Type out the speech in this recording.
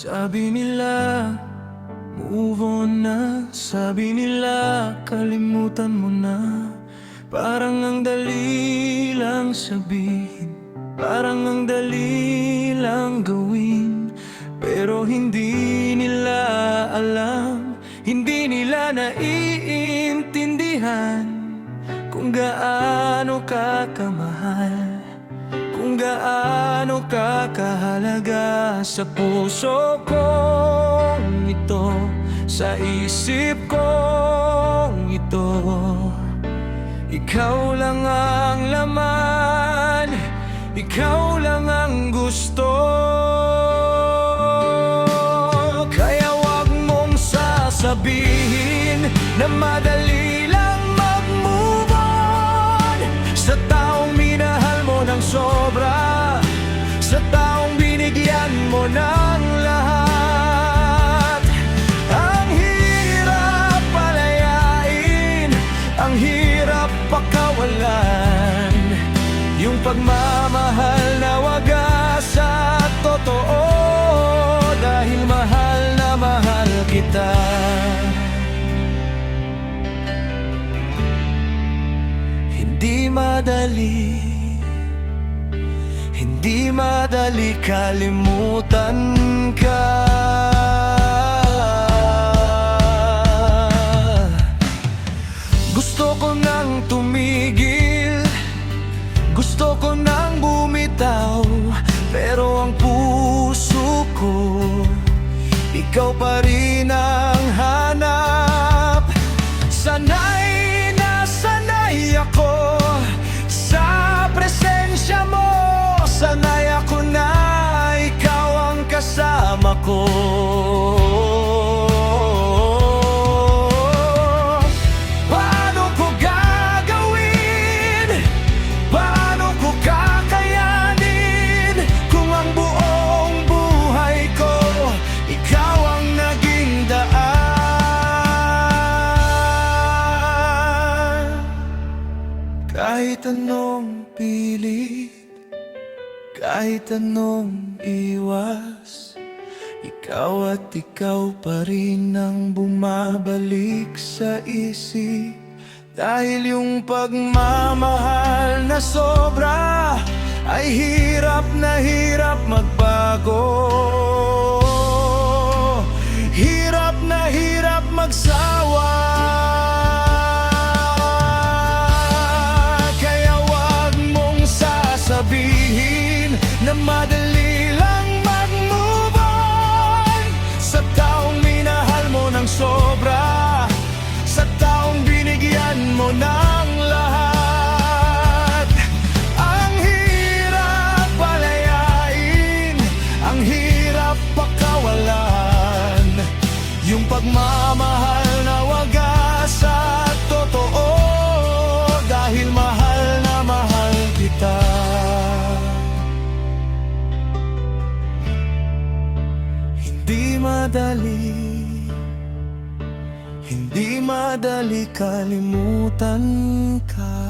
Sabi nila, move on na. Sabi nila, kalimutan mo na. Parang ang dali lang sabihin, parang ang dali lang gawin. Pero hindi nila alam, hindi nila naiintindihan kung gaano ka kamahal, kung gaano ka kahalaga sa puso kong ito, sa isip kong ito. Ikaw lang ang laman, ikaw lang ang gusto. Kaya wag mong sasabihin na madali lang mag-move on sa taong minahal mo ng sobra, sa taong binigyan mo ng lahat. Ang hirap palayain, ang hirap pakawalan yung pagmamahal na wagas at totoo, dahil mahal na mahal kita. Hindi madali, hindi madali kalimutan ka. Gusto ko nang tumigil, gusto ko nang bumitaw, pero ang puso ko, ikaw pa rin ang hanap. Sanay na sanay ako sa presensya mo, sanay ako na ikaw ang kasama ko. Kahit anong pilit, kahit anong iwas, ikaw at ikaw pa rin ang bumabalik sa isip. Dahil yung pagmamahal na sobra ay hirap na hirap magbago, hirap na hirap magsawa. Sabihin na madali lang mag-move on sa taong minahal mo ng sobra, sa taong binigyan mo ng lahat. Ang hirap palayain, ang hirap pakawalan yung pagmamahal na wagas at totoo, dahil mahal na mahal kita. Hindi madali, hindi madali kalimutan ka.